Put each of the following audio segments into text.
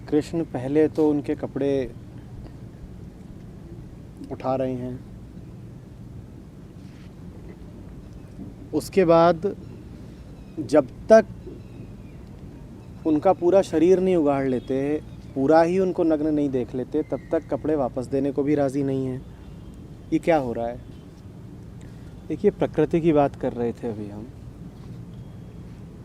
कृष्ण पहले तो उनके कपड़े उठा रहे हैं, उसके बाद जब तक उनका पूरा शरीर नहीं उगाड़ लेते, पूरा ही उनको नग्न नहीं देख लेते, तब तक कपड़े वापस देने को भी राज़ी नहीं हैं। ये क्या हो रहा है? देखिए, प्रकृति की बात कर रहे थे अभी हम,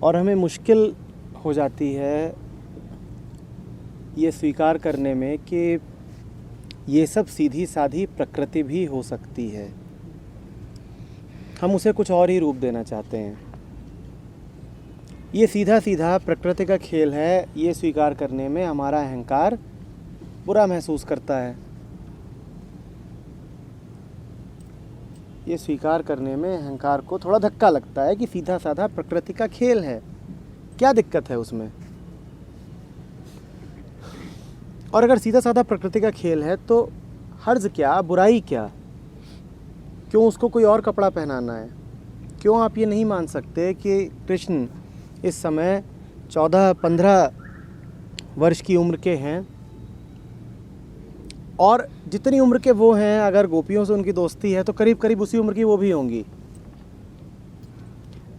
और हमें मुश्किल हो जाती है ये स्वीकार करने में कि ये सब सीधी साधी प्रकृति भी हो सकती है। हम उसे कुछ और ही रूप देना चाहते हैं। ये सीधा सीधा प्रकृति का खेल है, ये स्वीकार करने में हमारा अहंकार बुरा महसूस करता है। ये स्वीकार करने में अहंकार को थोड़ा धक्का लगता है कि सीधा साधा प्रकृति का खेल है, क्या दिक्कत है उसमें? और अगर सीधा साधा प्रकृति का खेल है तो हर्ज क्या, बुराई क्या? क्यों उसको कोई और कपड़ा पहनाना है? क्यों आप ये नहीं मान सकते कि कृष्ण इस समय 14-15 वर्ष की उम्र के हैं, और जितनी उम्र के वो हैं, अगर गोपियों से उनकी दोस्ती है तो करीब करीब उसी उम्र की वो भी होंगी।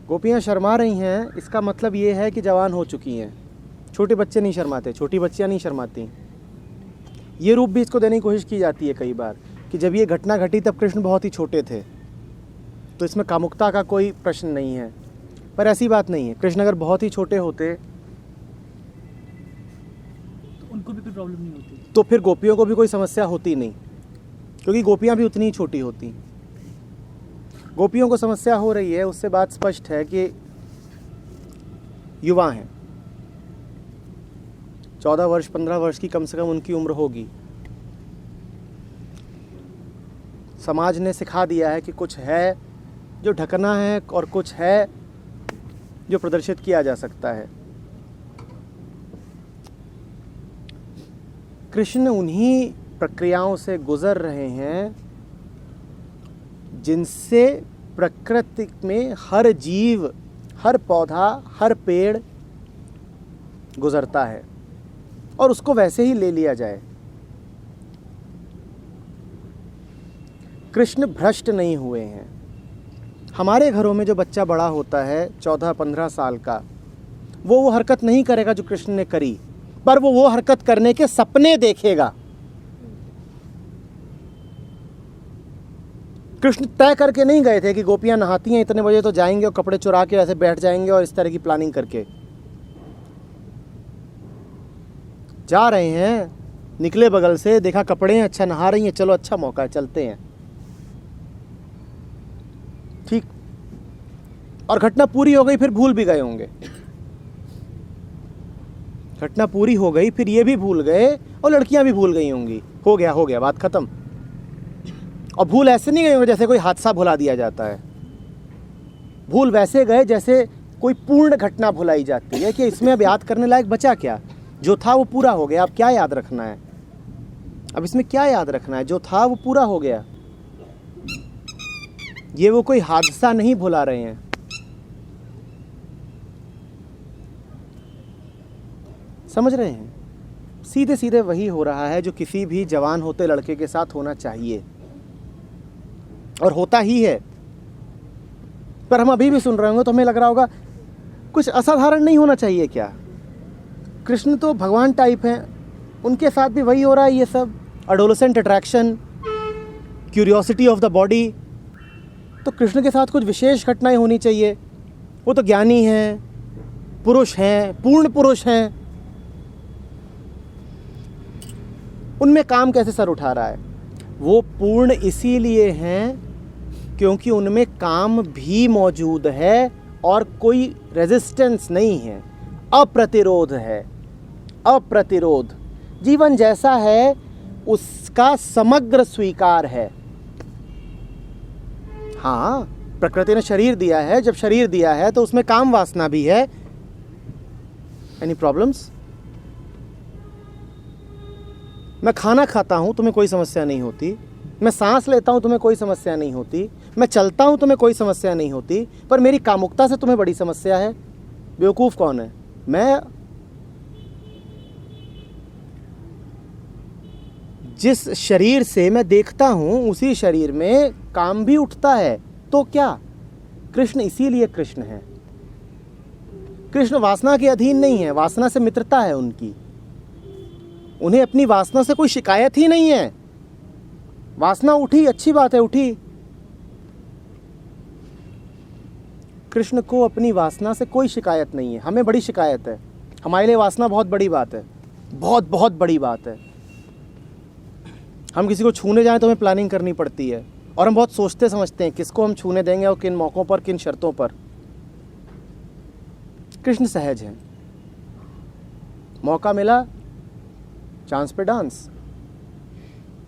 गोपियाँ शर्मा रही हैं, इसका मतलब ये है कि जवान हो चुकी हैं। छोटे बच्चे नहीं शर्माते, छोटी बच्चियाँ नहीं शर्माती। ये रूप भी इसको देने की कोशिश की जाती है कई बार कि जब ये घटना घटी तब कृष्ण बहुत ही छोटे थे, तो इसमें कामुकता का कोई प्रश्न नहीं है। पर ऐसी बात नहीं है। कृष्ण अगर बहुत ही छोटे होते तो उनको भी कोई प्रॉब्लम नहीं होती, तो फिर गोपियों को भी कोई समस्या होती नहीं, क्योंकि गोपियाँ भी उतनी ही छोटी होती। गोपियों को समस्या हो रही है, उससे बात स्पष्ट है कि युवा हैं, 14 वर्ष 15 वर्ष की कम से कम उनकी उम्र होगी। समाज ने सिखा दिया है कि कुछ है जो ढकना है और कुछ है जो प्रदर्शित किया जा सकता है। कृष्ण उन्हीं प्रक्रियाओं से गुजर रहे हैं जिनसे प्रकृति में हर जीव, हर पौधा, हर पेड़ गुजरता है, और उसको वैसे ही ले लिया जाए। कृष्ण भ्रष्ट नहीं हुए हैं। हमारे घरों में जो बच्चा बड़ा होता है 14-15 साल का, वो हरकत नहीं करेगा जो कृष्ण ने करी, पर वो हरकत करने के सपने देखेगा। कृष्ण तय करके नहीं गए थे कि गोपियां नहाती हैं इतने बजे तो जाएंगे और कपड़े चुरा के ऐसे बैठ जाएंगे और इस तरह की प्लानिंग करके जा रहे हैं। निकले बगल से, देखा कपड़े हैं, अच्छा नहा रही हैं, चलो अच्छा मौका है, चलते हैं, ठीक। और घटना पूरी हो गई, फिर भूल भी गए होंगे। घटना पूरी हो गई, फिर ये भी भूल गए और लड़कियां भी भूल गई होंगी। हो गया, बात खत्म। और भूल ऐसे नहीं गए होंगे जैसे कोई हादसा भुला दिया जाता है। भूल वैसे गए जैसे कोई पूर्ण घटना भुलाई जाती है कि इसमें अब याद करने लायक बचा क्या? जो था वो पूरा हो गया, अब क्या याद रखना है? अब इसमें क्या याद रखना है? जो था वो पूरा हो गया। ये वो कोई हादसा नहीं भुला रहे हैं। समझ रहे हैं? सीधे सीधे वही हो रहा है जो किसी भी जवान होते लड़के के साथ होना चाहिए, और होता ही है। पर हम अभी भी सुन रहे होंगे तो हमें लग रहा होगा कुछ असाधारण नहीं होना चाहिए क्या? कृष्ण तो भगवान टाइप हैं, उनके साथ भी वही हो रहा है। ये सब adolescent attraction, curiosity of the body, तो कृष्ण के साथ कुछ विशेष घटनाएं होनी चाहिए। वो तो ज्ञानी हैं, पुरुष हैं, पूर्ण पुरुष हैं, उनमें काम कैसे सर उठा रहा है? वो पूर्ण इसीलिए हैं क्योंकि उनमें काम भी मौजूद है और कोई रेजिस्टेंस नहीं है, अप्रतिरोध है। अप्रतिरोध जीवन जैसा है उसका समग्र स्वीकार है। हाँ, प्रकृति ने शरीर दिया है, जब शरीर दिया है तो उसमें काम वासना भी है। Any problems? मैं खाना खाता हूँ तुम्हें कोई समस्या नहीं होती, मैं सांस लेता हूँ तुम्हें कोई समस्या नहीं होती, मैं चलता हूँ तुम्हें कोई समस्या नहीं होती, पर मेरी कामुकता से तुम्हें बड़ी समस्या है। बेवकूफ़ कौन है? मैं जिस शरीर से मैं देखता हूं उसी शरीर में काम भी उठता है। तो क्या कृष्ण इसीलिए कृष्ण है। कृष्ण वासना के अधीन नहीं है, वासना से मित्रता है उनकी। उन्हें अपनी वासना से कोई शिकायत ही नहीं है। वासना उठी, अच्छी बात है, उठी। कृष्ण को अपनी वासना से कोई शिकायत नहीं है। हमें बड़ी शिकायत है। हमारे लिए वासना बहुत बड़ी बात है, बहुत बहुत बड़ी बात है। हम किसी को छूने जाएं तो हमें प्लानिंग करनी पड़ती है, और हम बहुत सोचते समझते हैं किसको हम छूने देंगे और किन मौक़ों पर, किन शर्तों पर। कृष्ण सहज हैं। मौका मिला, चांस पे डांस।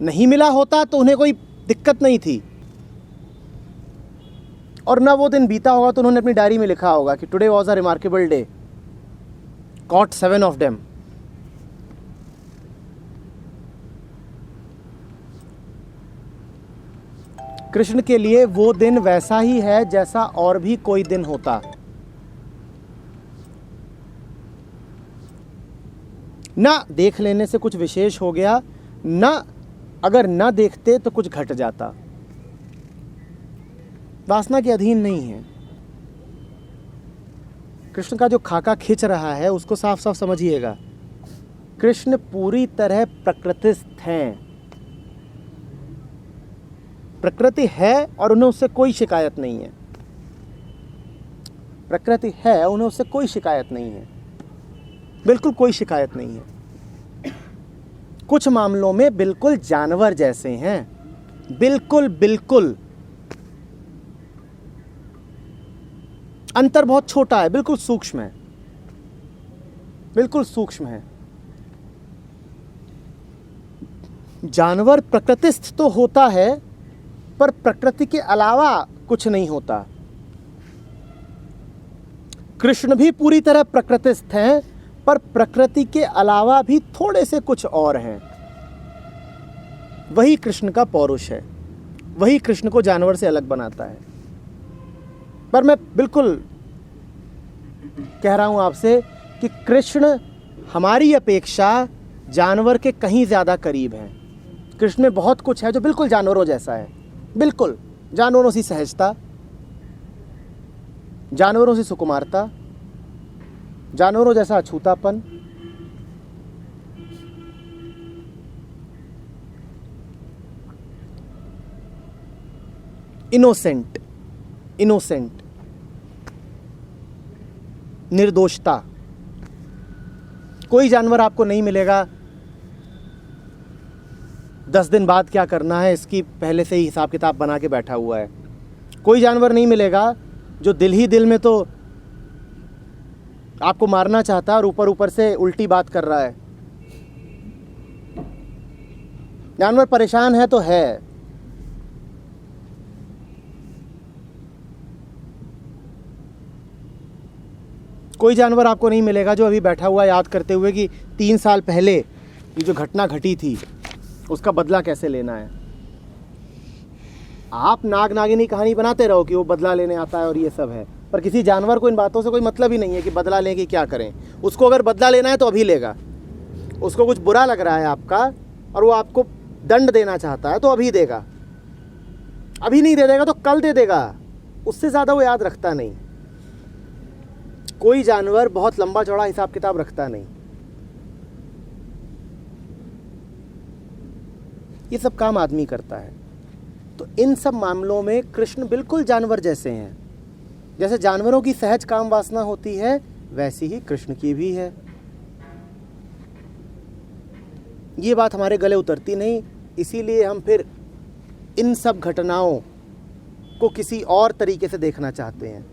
नहीं मिला होता तो उन्हें कोई दिक्कत नहीं थी, और ना वो दिन बीता होगा तो उन्होंने अपनी डायरी में लिखा होगा कि today was a remarkable day, caught 7 of them. Krishna के लिए वो दिन वैसा ही है जैसा और भी कोई दिन होता। ना देख लेने से कुछ विशेष हो गया, ना अगर ना देखते तो कुछ घट जाता। वासना के अधीन नहीं है। कृष्ण का जो खाका खींच रहा है उसको साफ साफ समझिएगा। कृष्ण पूरी तरह प्रकृतिस्थ हैं। प्रकृति है और उन्हें उससे कोई शिकायत नहीं है। प्रकृति है, उन्हें उससे कोई शिकायत नहीं है, बिल्कुल कोई शिकायत नहीं है। कुछ मामलों में बिल्कुल जानवर जैसे हैं, बिल्कुल बिल्कुल। अंतर बहुत छोटा है, बिल्कुल सूक्ष्म है, बिल्कुल सूक्ष्म है। जानवर प्रकृतिस्थ तो होता है, पर प्रकृति के अलावा कुछ नहीं होता। कृष्ण भी पूरी तरह प्रकृतिस्थ हैं, पर प्रकृति के अलावा भी थोड़े से कुछ और हैं। वही कृष्ण का पौरुष है, वही कृष्ण को जानवर से अलग बनाता है। पर मैं बिल्कुल कह रहा हूं आपसे कि कृष्ण हमारी अपेक्षा जानवर के कहीं ज़्यादा करीब हैं। कृष्ण में बहुत कुछ है जो बिल्कुल जानवरों जैसा है, बिल्कुल जानवरों सी सहजता, जानवरों से सुकुमारता, जानवरों जैसा अछूतापन। Innocent, innocent, निर्दोषता। कोई जानवर आपको नहीं मिलेगा 10 दिन बाद क्या करना है इसकी पहले से ही हिसाब किताब बना के बैठा हुआ है। कोई जानवर नहीं मिलेगा जो दिल ही दिल में तो आपको मारना चाहता है और ऊपर ऊपर से उल्टी बात कर रहा है। जानवर परेशान है तो है। कोई जानवर आपको नहीं मिलेगा जो अभी बैठा हुआ याद करते हुए कि 3 साल पहले ये जो घटना घटी थी उसका बदला कैसे लेना है। आप नाग नागिनी कहानी बनाते रहो कि वो बदला लेने आता है और ये सब है, पर किसी जानवर को इन बातों से कोई मतलब ही नहीं है कि बदला लें कि क्या करें। उसको अगर बदला लेना है तो अभी लेगा। उसको कुछ बुरा लग रहा है आपका और वो आपको दंड देना चाहता है तो अभी देगा। अभी नहीं दे देगा तो कल दे देगा, उससे ज़्यादा वो याद रखता नहीं। कोई जानवर बहुत लंबा चौड़ा हिसाब किताब रखता नहीं। ये सब काम आदमी करता है। तो इन सब मामलों में कृष्ण बिल्कुल जानवर जैसे हैं। जैसे जानवरों की सहज काम वासना होती है, वैसी ही कृष्ण की भी है। ये बात हमारे गले उतरती नहीं, इसीलिए हम फिर इन सब घटनाओं को किसी और तरीके से देखना चाहते हैं।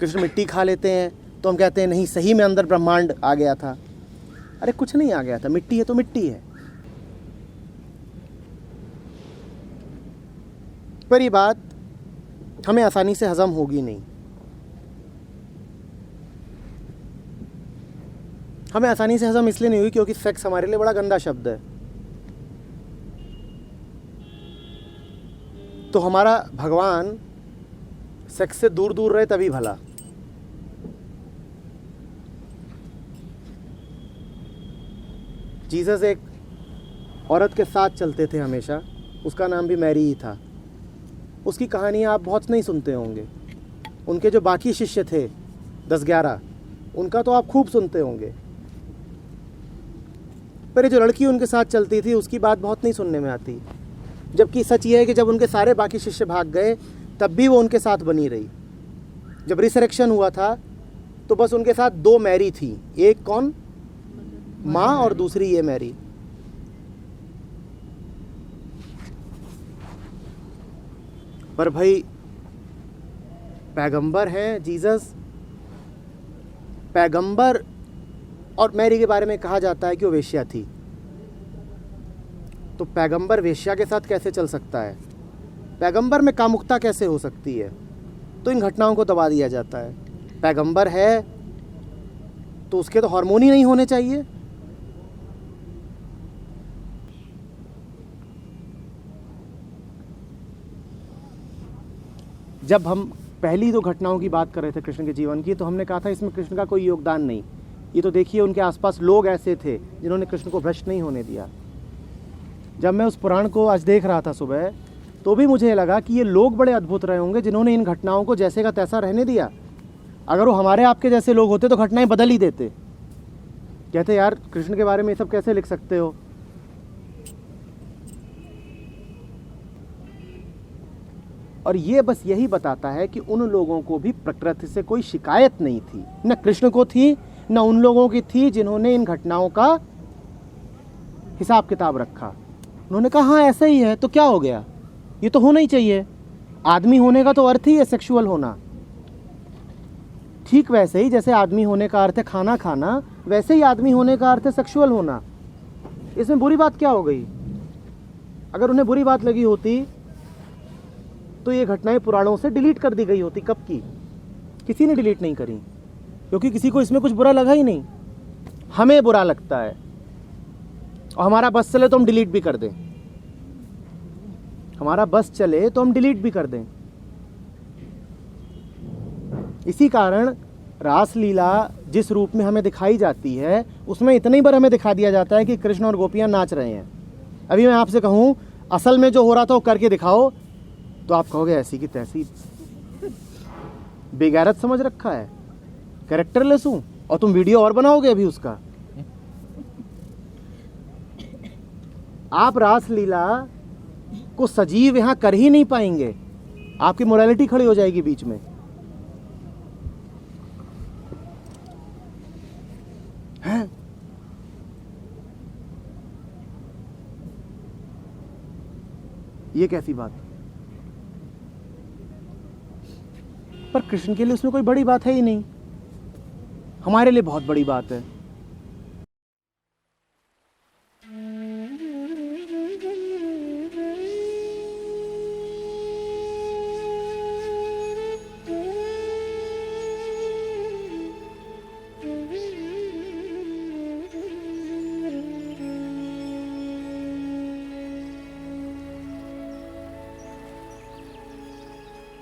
कृष्ण मिट्टी खा लेते हैं तो हम कहते हैं नहीं, सही में अंदर ब्रह्मांड आ गया था। अरे कुछ नहीं आ गया था, मिट्टी है तो मिट्टी है। पर ये बात हमें आसानी से हजम होगी नहीं। हमें आसानी से हजम इसलिए नहीं हुई क्योंकि सेक्स हमारे लिए बड़ा गंदा शब्द है। तो हमारा भगवान सेक्स से दूर दूर रहे तभी भला। जीसस एक औरत के साथ चलते थे हमेशा, उसका नाम भी मैरी ही था। उसकी कहानी आप बहुत नहीं सुनते होंगे। उनके जो बाकी शिष्य थे 10-11, उनका तो आप खूब सुनते होंगे, पर ये जो लड़की उनके साथ चलती थी उसकी बात बहुत नहीं सुनने में आती। जबकि सच ये है कि जब उनके सारे बाकी शिष्य भाग गए तब भी वो उनके साथ बनी रही। जब रिसरेक्शन हुआ था तो बस उनके साथ 2 मैरी थी, एक कौन, माँ, और दूसरी ये मैरी। पर भाई पैगंबर हैं जीसस, पैगंबर, और मैरी के बारे में कहा जाता है कि वो वेश्या थी। तो पैगंबर वेश्या के साथ कैसे चल सकता है? पैगंबर में कामुकता कैसे हो सकती है? तो इन घटनाओं को दबा दिया जाता है। पैगंबर है तो उसके तो हार्मोन ही नहीं होने चाहिए। जब हम पहली 2 घटनाओं की बात कर रहे थे कृष्ण के जीवन की, तो हमने कहा था इसमें कृष्ण का कोई योगदान नहीं। ये तो देखिए उनके आसपास लोग ऐसे थे जिन्होंने कृष्ण को भ्रष्ट नहीं होने दिया। जब मैं उस पुराण को आज देख रहा था सुबह, तो भी मुझे लगा कि ये लोग बड़े अद्भुत रहे होंगे जिन्होंने इन घटनाओं को जैसे का तैसा रहने दिया। अगर वो हमारे आपके जैसे लोग होते तो घटनाएं बदल ही देते। कहते यार कृष्ण के बारे में ये सब कैसे लिख सकते हो। और ये बस यही बताता है कि उन लोगों को भी प्रकृति से कोई शिकायत नहीं थी, न कृष्ण को थी न उन लोगों की थी जिन्होंने इन घटनाओं का हिसाब किताब रखा। उन्होंने कहा हाँ ऐसा ही है तो क्या हो गया, ये तो होना ही चाहिए। आदमी होने का तो अर्थ ही है सेक्सुअल होना। ठीक वैसे ही जैसे आदमी होने का अर्थ है खाना खाना, वैसे ही आदमी होने का अर्थ है सेक्सुअल होना। इसमें बुरी बात क्या हो गई? अगर उन्हें बुरी बात लगी होती तो ये घटनाएं पुराणों से डिलीट कर दी गई होती। कब की? किसी ने डिलीट नहीं करी, क्योंकि किसी को इसमें कुछ बुरा लगा ही नहीं। हमें बुरा लगता है और हमारा बस चले तो हम डिलीट भी कर दें। हमारा बस चले तो हम डिलीट भी कर दें। इसी कारण रासलीला जिस रूप में हमें दिखाई जाती है उसमें इतनी बार हमें दिखा दिया जाता है कि कृष्ण और गोपियां नाच रहे हैं। अभी मैं आपसे कहूं असल में जो हो रहा था वो करके दिखाओ, तो आप कहोगे ऐसी की तैसी, बेगैरत समझ रखा है, कैरेक्टरलेस हूं, और तुम वीडियो और बनाओगे अभी उसका। आप रासलीला को सजीव यहां कर ही नहीं पाएंगे, आपकी मोरालिटी खड़ी हो जाएगी बीच में। हैं? ये कैसी बात? पर कृष्ण के लिए उसमें कोई बड़ी बात है ही नहीं, हमारे लिए बहुत बड़ी बात है।